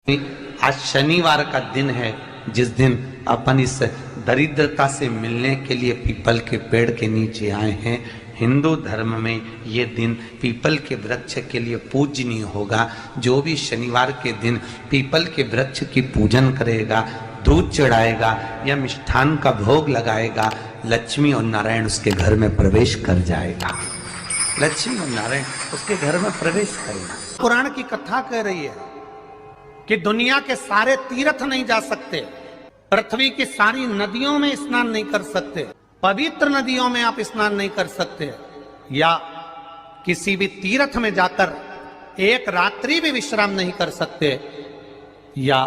आज शनिवार का दिन है जिस दिन अपन इस दरिद्रता से मिलने के लिए पीपल के पेड़ के नीचे आए हैं। हिंदू धर्म में ये दिन पीपल के वृक्ष के लिए पूजनीय होगा। जो भी शनिवार के दिन पीपल के वृक्ष की पूजन करेगा, दूध चढ़ाएगा या मिष्ठान का भोग लगाएगा, लक्ष्मी और नारायण उसके घर में प्रवेश कर जाएगा। लक्ष्मी और नारायण उसके घर में प्रवेश करेगा। पुराण की कथा कह रही है कि दुनिया के सारे तीर्थ नहीं जा सकते, पृथ्वी की सारी नदियों में स्नान नहीं कर सकते, पवित्र नदियों में आप स्नान नहीं कर सकते, या किसी भी तीर्थ में जाकर एक रात्रि भी विश्राम नहीं कर सकते, या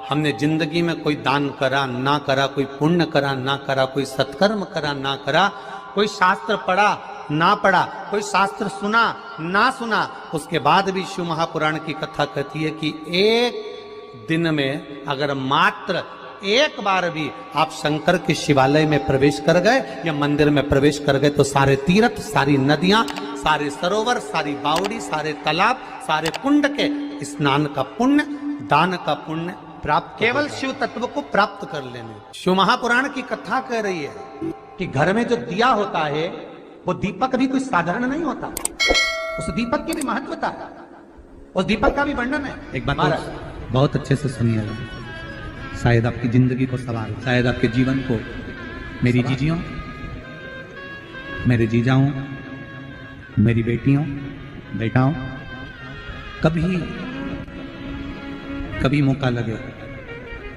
हमने जिंदगी में कोई दान करा ना करा, कोई पुण्य करा ना करा, कोई सत्कर्म करा ना करा, कोई शास्त्र पढ़ा ना पढ़ा, कोई शास्त्र सुना ना सुना, उसके बाद भी शिव महापुराण की कथा कहती है कि एक दिन में अगर मात्र एक बार भी आप शंकर के शिवालय में प्रवेश कर गए या मंदिर में प्रवेश कर गए तो सारे तीर्थ, सारी नदियां, सारे सरोवर, सारी बावड़ी, सारे तालाब, सारे कुंड के स्नान का पुण्य, दान का पुण्य प्राप्त, केवल शिव तत्व को प्राप्त कर लेने। शिव महापुराण की कथा कह रही है कि घर में जो दिया होता है वो दीपक भी कोई साधारण नहीं होता, उस दीपक की भी महत्वता है, उस दीपक का भी वर्णन है। एक बात बहुत अच्छे से सुनिएगा, शायद आपकी जिंदगी को सवार, शायद आपके जीवन को। मेरी जीजियों, मेरे जीजाओं, मेरी बेटियों, बेटाओं, कभी मौका लगे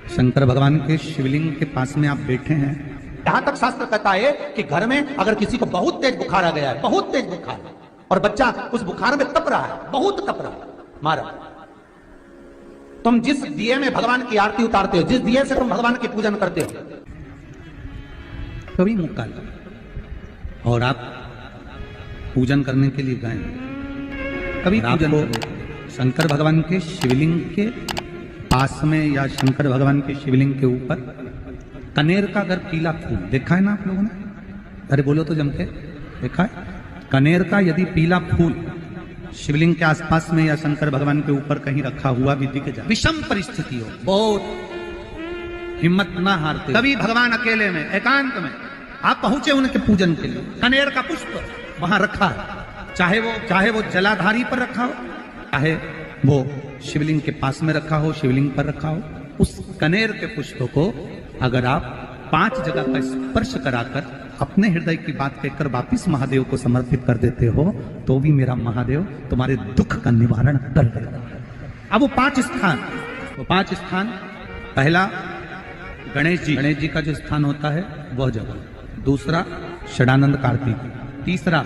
शंकर भगवान के शिवलिंग के पास में आप बैठे हैं, यहां तक शास्त्र कहता है कि घर में अगर किसी को बहुत तेज बुखार आ गया है, बहुत तेज बुखार, और बच्चा उस बुखार में तप रहा है, बहुत तप रहा है, मारा, तुम जिस दिए में भगवान की आरती उतारते हो, जिस दिए से तुम भगवान की पूजन करते हो, कभी मौका लगा और आप पूजन करने के लिए गए, कभी पूजन करो शंकर भगवान के शिवलिंग के पास में या शंकर भगवान के शिवलिंग के ऊपर कनेर का अगर पीला फूल देखा है ना आप लोगों ने, अरे बोलो तो जम के, देखा है? कनेर का यदि पीला फूल शिवलिंग के आसपास में या शंकर भगवान के ऊपर कहीं रखा हुआ भी दिख जाए, विषम परिस्थिति हो, बहुत हिम्मत ना हारते, कभी भगवान अकेले में एकांत में आप पहुंचे उनके पूजन के लिए, कनेर का पुष्प वहां रखा है, चाहे वो जलाधारी पर रखा हो, चाहे वो शिवलिंग के पास में रखा हो, शिवलिंग पर रखा हो, उस कनेर के पुष्प को अगर आप 5 जगह का स्पर्श कराकर अपने हृदय की बात कहकर वापिस महादेव को समर्पित कर देते हो तो भी मेरा महादेव तुम्हारे दुख का निवारण कर देगा। अब वो 5 स्थान, पहला गणेश जी का जो स्थान होता है वह जगह, दूसरा षडानंद कार्तिक, तीसरा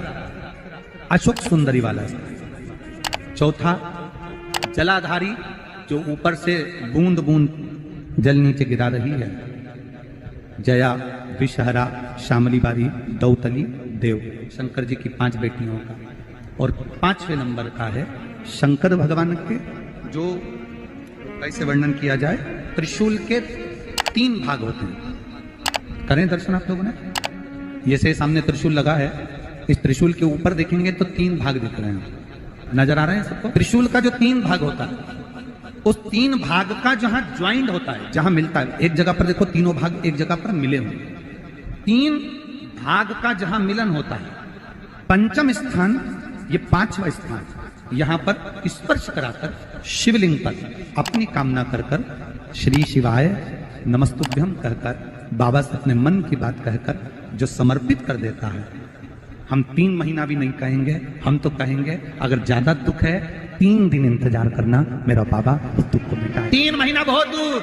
अशोक सुंदरी वाला स्थान, चौथा जलाधारी जो ऊपर से बूंद बूंद जल नीचे गिरा रही है, जया, विषहरा, शामली बारी, दौतली, देव, शंकर जी की 5 बेटियों का, और 5वें नंबर का है शंकर भगवान के, जो कैसे वर्णन किया जाए, त्रिशूल के 3 भाग होते हैं। करें दर्शन आप लोगों ने, जैसे सामने त्रिशूल लगा है, इस त्रिशूल के ऊपर देखेंगे तो 3 भाग दिख रहे हैं, नजर आ रहे हैं सबको? त्रिशूल का जो 3 भाग होता है, उस 3 भाग का जहां ज्वाइंट होता है, जहां मिलता है, एक जगह पर देखो तीनों भाग एक जगह पर मिले हुए, 3 भाग का जहां मिलन होता है, 5वां स्थान, ये 5वां स्थान, यहां पर स्पर्श कराकर शिवलिंग पर अपनी कामना कर श्री शिवाय नमस्तुभ्यम कहकर बाबा से अपने मन की बात कहकर जो समर्पित कर देता है, हम 3 महीना भी नहीं कहेंगे, हम तो कहेंगे अगर ज्यादा दुख है 3 दिन इंतजार करना, मेरा बाबा उस दुख को मिटाए। 3 महीना बहुत दूर,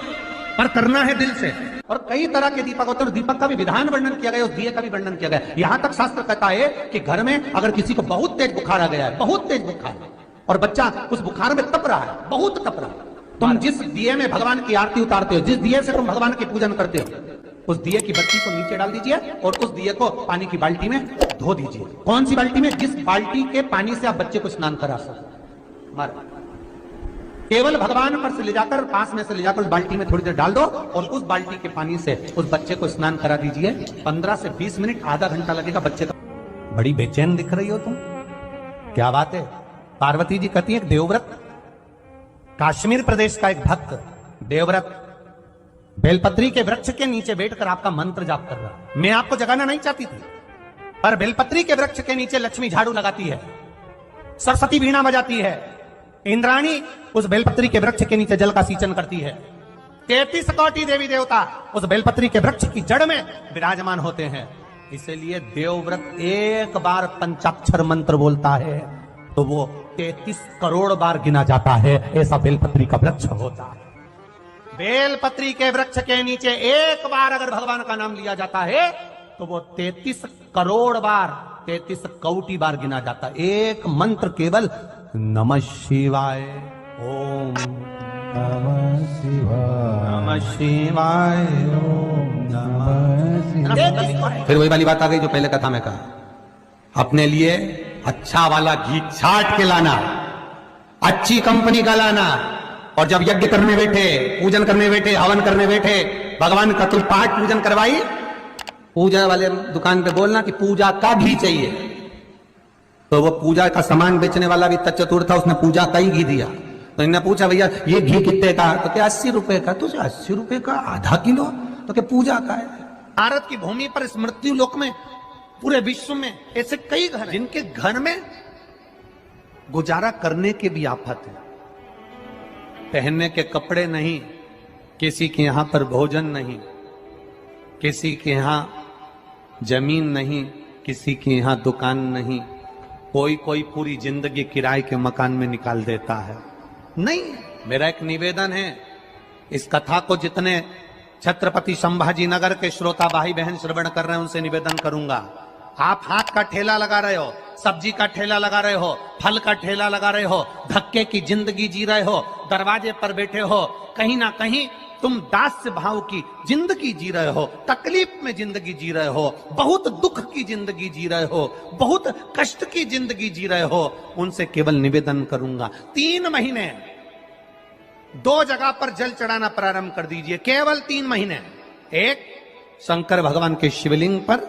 पर करना है दिल से। और कई तरह के दीपक होते हैं, दीपक का भी विधान वर्णन किया गया, उस दिए का भी वर्णन किया गया। यहां तक शास्त्र कहता है कि घर में अगर किसी को बहुत तेज बुखार आ गया है, बहुत तेज बुखार, और बच्चा उस बुखार में तप रहा है, बहुत तप रहा है, तुम जिस दिए में भगवान की आरती उतारते हो, जिस दिए से तुम भगवान की पूजन करते हो, उस दिए की बत्ती को नीचे डाल दीजिए और उस दिए को पानी की बाल्टी में धो दीजिए। कौन सी बाल्टी में? जिस बाल्टी के पानी से आप बच्चे को स्नान करा सको, केवल भगवान पर से ले जाकर, पास में से ले जाकर उस बाल्टी में थोड़ी देर डाल दो और उस बाल्टी के पानी से उस बच्चे को स्नान करा दीजिए। 15 से 20 मिनट, आधा घंटा लगेगा बच्चे का। बड़ी बेचैन दिख रही हो तुम, क्या बात है? पार्वती जी कहती है देवव्रत कश्मीर प्रदेश का एक भक्त देवव्रत बेलपत्री के वृक्ष के नीचे बैठकर आपका मंत्र जाप कर रहा। मैं आपको जगाना नहीं चाहती थी, पर बेलपत्री के वृक्ष के नीचे लक्ष्मी झाड़ू लगाती है, सरस्वती वीणा बजाती है, इंद्राणी उस बेलपत्री के वृक्ष के नीचे जल का सींचन करती है, 33 कोटि देवी देवता उस बेलपत्री के वृक्ष की जड़ में विराजमान होते हैं। इसलिए देवव्रत एक बार पंचाक्षर मंत्र बोलता है तो वो 33 करोड़ बार गिना जाता है। ऐसा बेलपत्री का वृक्ष होता है। बेलपत्री के वृक्ष के नीचे एक बार अगर भगवान का नाम लिया जाता है तो वो 33 करोड़ बार, 33 कोटि बार गिना जाता है। एक मंत्र केवल नमः शिवाय, ओम नमः शिवाय, नमः शिवाय, ओम नमः शिवाय। फिर वही वाली बात आ गई जो पहले कथा में कहा, अपने लिए अच्छा वाला घी छाट के लाना, अच्छी कंपनी का लाना, और जब यज्ञ करने बैठे, पूजन करने बैठे, हवन करने बैठे, भगवान का तुम पाठ पूजन करवाई, पूजा वाले दुकान पे बोलना कि पूजा का घी चाहिए। तो वो पूजा का सामान बेचने वाला भी चतुर था, उसने पूजा का ही घी दिया। तो इन्होंने पूछा भैया ये घी कितने का? तो क्या 80 रुपए का? तुझे 80 रुपए का आधा किलो? तो क्या पूजा का है? भारत की भूमि पर इस मृत्यु लोक में पूरे विश्व में ऐसे कई घर हैं जिनके घर में गुजारा करने के भी आफत है। पहनने के कपड़े नहीं, किसी के यहां पर भोजन नहीं, किसी के यहां जमीन नहीं, किसी के यहां दुकान नहीं, कोई पूरी जिंदगी किराए के मकान में निकाल देता है। नहीं, मेरा एक निवेदन है, इस कथा को जितने छत्रपति संभाजी नगर के श्रोता भाई बहन श्रवण कर रहे हैं उनसे निवेदन करूंगा, आप हाथ का ठेला लगा रहे हो, सब्जी का ठेला लगा रहे हो, फल का ठेला लगा रहे हो, धक्के की जिंदगी जी रहे हो, दरवाजे पर बैठे हो, कहीं ना कहीं तुम दास्य भाव की जिंदगी जी रहे हो, तकलीफ में जिंदगी जी रहे हो, बहुत दुख की जिंदगी जी रहे हो, बहुत कष्ट की जिंदगी जी रहे हो, उनसे केवल निवेदन करूंगा 3 महीने 2 जगह पर जल चढ़ाना प्रारंभ कर दीजिए। केवल 3 महीने, एक शंकर भगवान के शिवलिंग पर,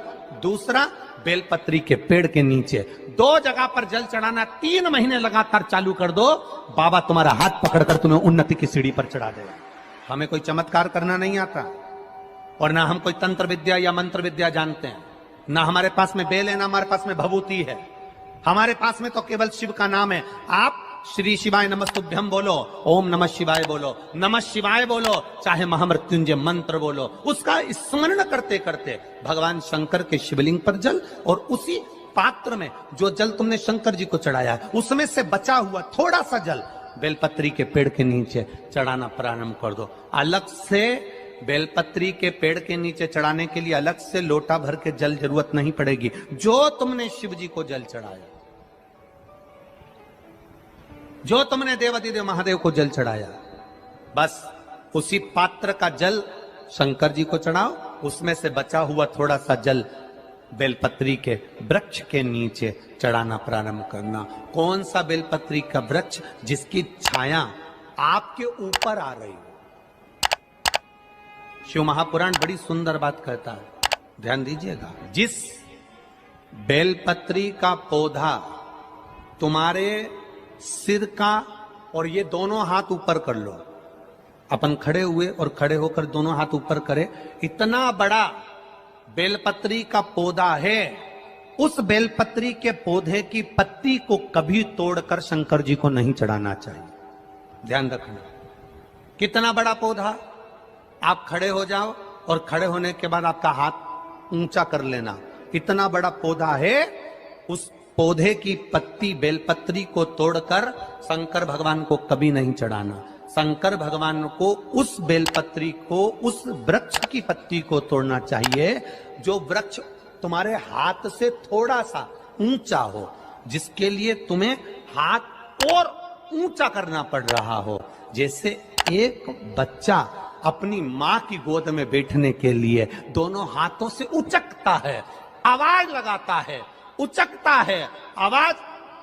दूसरा बेलपत्री के पेड़ के नीचे, 2 जगह पर जल चढ़ाना 3 महीने लगातार चालू कर दो। बाबा तुम्हारा हाथ पकड़कर तुम्हें उन्नति की सीढ़ी पर चढ़ा देगा। हमें कोई चमत्कार करना नहीं आता, और ना हम कोई तंत्र विद्या या मंत्र विद्या जानते हैं, ना हमारे पास में बेल है, ना हमारे पास में भभूति है। हमारे पास में तो केवल शिव का नाम है। आप श्री शिवाय नमस्तुभ्यम बोलो, ओम नमः शिवाय बोलो, नमः शिवाय बोलो, चाहे महामृत्युंजय मंत्र बोलो, उसका स्मरण करते करते भगवान शंकर के शिवलिंग पर जल, और उसी पात्र में जो जल तुमने शंकर जी को चढ़ाया है उसमें से बचा हुआ थोड़ा सा जल बेलपत्री के पेड़ के नीचे चढ़ाना प्रारंभ कर दो। अलग से बेलपत्री के पेड़ के नीचे चढ़ाने के लिए अलग से लोटा भर के जल जरूरत नहीं पड़ेगी। जो तुमने शिव जी को जल चढ़ाया, जो तुमने देवाधिदेव महादेव को जल चढ़ाया, बस उसी पात्र का जल शंकर जी को चढ़ाओ, उसमें से बचा हुआ थोड़ा सा जल बेलपत्री के वृक्ष के नीचे चढ़ाना प्रारंभ करना। कौन सा बेलपत्री का वृक्ष? जिसकी छाया आपके ऊपर आ रही हो। शिव महापुराण बड़ी सुंदर बात कहता है, ध्यान दीजिएगा। जिस बेलपत्री का पौधा तुम्हारे सिर का, और ये दोनों हाथ ऊपर कर लो, अपन खड़े हुए और खड़े होकर दोनों हाथ ऊपर करे, इतना बड़ा बेलपत्री का पौधा है, उस बेलपत्री के पौधे की पत्ती को कभी तोड़कर शंकर जी को नहीं चढ़ाना चाहिए। ध्यान रखना, कितना बड़ा पौधा। आप खड़े हो जाओ और खड़े होने के बाद आपका हाथ ऊंचा कर लेना, इतना बड़ा पौधा है, उस पौधे की पत्ती बेलपत्री को तोड़कर शंकर भगवान को कभी नहीं चढ़ाना। शंकर भगवान को उस बेलपत्री को, उस वृक्ष की पत्ती को तोड़ना चाहिए जो वृक्ष तुम्हारे हाथ से थोड़ा सा ऊंचा हो, जिसके लिए तुम्हें हाथ और ऊंचा करना पड़ रहा हो। जैसे एक बच्चा अपनी मां की गोद में बैठने के लिए दोनों हाथों से उचकता है, आवाज लगाता है, उचकता है, आवाज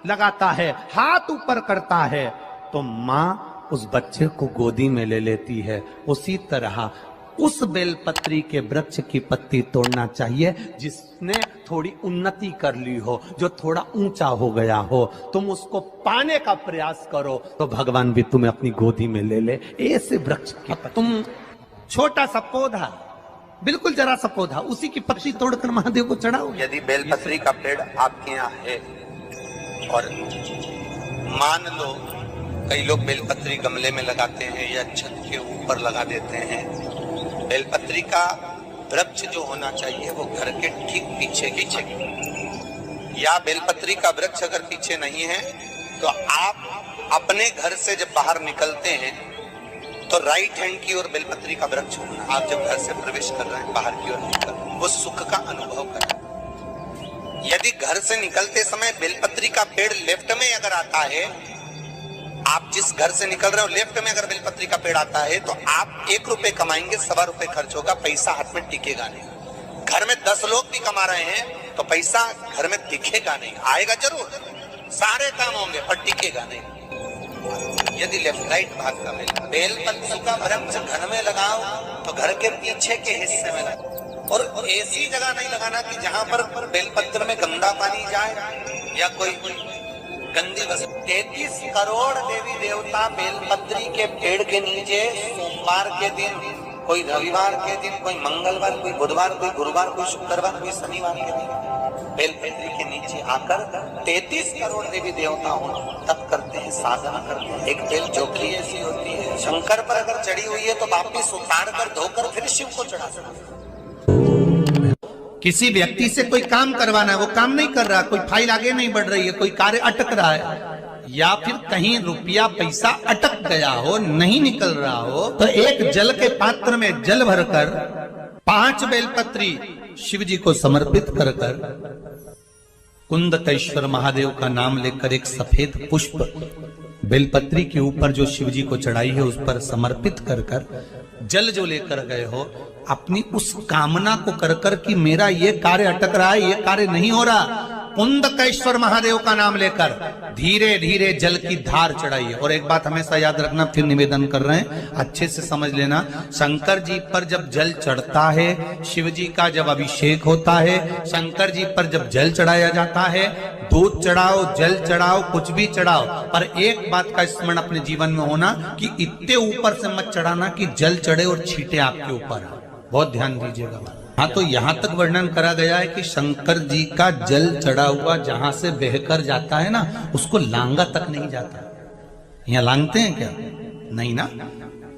लगाता है, हाथ ऊपर करता है, तो मां उस बच्चे को गोदी में ले लेती है। उसी तरह उस बेलपत्री के वृक्ष की पत्ती तोड़ना चाहिए जिसने थोड़ी उन्नति कर ली हो, जो थोड़ा ऊंचा हो गया हो। तुम उसको पाने का प्रयास करो तो भगवान भी तुम्हें अपनी गोदी में ले ले। ऐसे वृक्ष की तुम छोटा सा पौधा, बिल्कुल जरा सा पौधा, उसी की पत्ती तोड़कर महादेव को चढ़ाओ। यदि बेलपत्री का पेड़ आपके यहाँ है और मान लो कई लोग बेलपत्री गमले में लगाते हैं या छत के ऊपर लगा देते हैं, बेलपत्री का वृक्ष जो होना चाहिए वो घर के ठीक पीछे या बेलपत्री का वृक्ष अगर पीछे नहीं है तो आप अपने घर से जब बाहर निकलते हैं तो राइट हैंड की ओर बेलपत्री का वृक्ष होना। आप जब घर से प्रवेश कर रहे हैं बाहर की ओर निकल, वो सुख का अनुभव करें। यदि घर से निकलते समय बेलपत्री का पेड़ लेफ्ट में अगर आता है, आप जिस घर से निकल रहे हो लेफ्ट में अगर बेलपत्री का पेड़ आता है तो आप 1 रुपए कमाएंगे, 1.25 रुपए खर्च होगा, पैसा हाथ में टिकेगा नहीं। घर में 10 लोग भी कमा रहे हैं तो पैसा घर में दिखेगा नहीं, आएगा जरूर, सारे काम होंगे पर टिकेगा नहीं। यदि लेफ्ट राइट भाग का बेलपत्री का वृक्ष घर में लगाओ तो घर के पीछे के हिस्से में लगाओ, और ऐसी जगह नहीं लगाना कि जहां पर बेलपत्र में गंदा पानी जाए या कोई गंदी वस्तु। 33 करोड़ देवी देवता बेलपत्री के पेड़ के नीचे सोमवार के दिन, कोई रविवार के दिन, कोई मंगलवार, कोई बुधवार, कोई गुरुवार, कोई शुक्रवार, कोई शनिवार के दिन बेलपत्री के नीचे आकर 33 करोड़ देवी देवता तप करते हैं, साधना करते हैं। एक बेल चौकी ऐसी होती है, शंकर पर अगर चढ़ी हुई है तो वापिस उतार कर धोकर फिर शिव को चढ़ा सकते। किसी व्यक्ति से कोई काम करवाना है, वो काम नहीं कर रहा, कोई फाइल आगे नहीं बढ़ रही है, कोई कार्य अटक रहा है, या फिर कहीं रुपया पैसा अटक गया हो, नहीं निकल रहा हो, तो एक जल के पात्र में जल भरकर 5 बेलपत्री शिव जी को समर्पित कर कुंदकेश्वर महादेव का नाम लेकर एक सफेद पुष्प बेलपत्री के ऊपर जो शिव जी को चढ़ाई है उस पर समर्पित कर जल जो लेकर गए हो, अपनी उस कामना को कर कि मेरा ये कार्य अटक रहा है, ये कार्य नहीं हो रहा, कुंदकेश्वर महादेव का नाम लेकर धीरे धीरे जल की धार चढ़ाइए। और एक बात हमेशा याद रखना, फिर निवेदन कर रहे हैं, अच्छे से समझ लेना, शंकर जी पर जब जल चढ़ता है, शिव जी का जब अभिषेक होता है, शंकर जी पर जब जल चढ़ाया जाता है, दूध चढ़ाओ, जल चढ़ाओ, कुछ भी चढ़ाओ, पर एक बात का स्मरण अपने जीवन में होना कि इतने ऊपर से मत चढ़ाना कि जल चढ़े और छींटे आपके ऊपर। बहुत ध्यान दीजिएगा। हाँ, तो यहाँ तक वर्णन करा गया है कि शंकर जी का जल चढ़ा हुआ जहां से बहकर जाता है ना, उसको लांगा तक नहीं जाता। यहाँ लांगते हैं क्या? नहीं ना,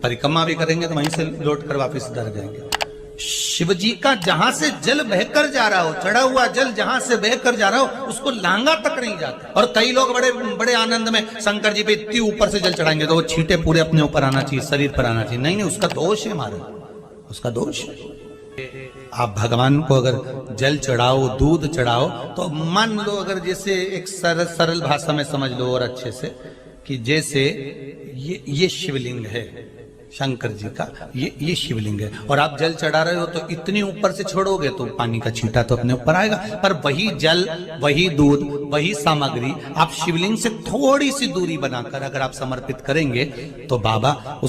परिक्रमा भी करेंगे तो वहीं से लौट कर वापिस इधर जाएंगे। शिव जी का जहां से जल बहकर जा रहा हो, चढ़ा हुआ जल जहां से बहकर जा रहा हो, उसको लांगा तक नहीं जाता। और कई लोग बड़े बड़े आनंद में शंकर जी पे इतनी ऊपर से जल चढ़ाएंगे तो वो छींटे पूरे अपने ऊपर आना चाहिए, शरीर पर आना चाहिए। नहीं, उसका दोष है हमारा, उसका दोष है। आप भगवान को अगर जल चढ़ाओ, दूध चढ़ाओ, तो मान लो अगर जैसे एक सरल भाषा में समझ लो और अच्छे से, कि जैसे ये शिवलिंग है शंकर जी का, ये शिवलिंग है, और आप जल चढ़ा रहे हो तो इतनी ऊपर से छोड़ोगे तो पानी का छींटा तो अपने ऊपर आएगा, पर वही जल, वही दूध, वही सामग्री आप शिवलिंग से थोड़ी सी दूरी बनाकर अगर आप समर्पित करेंगे तो बाबा उस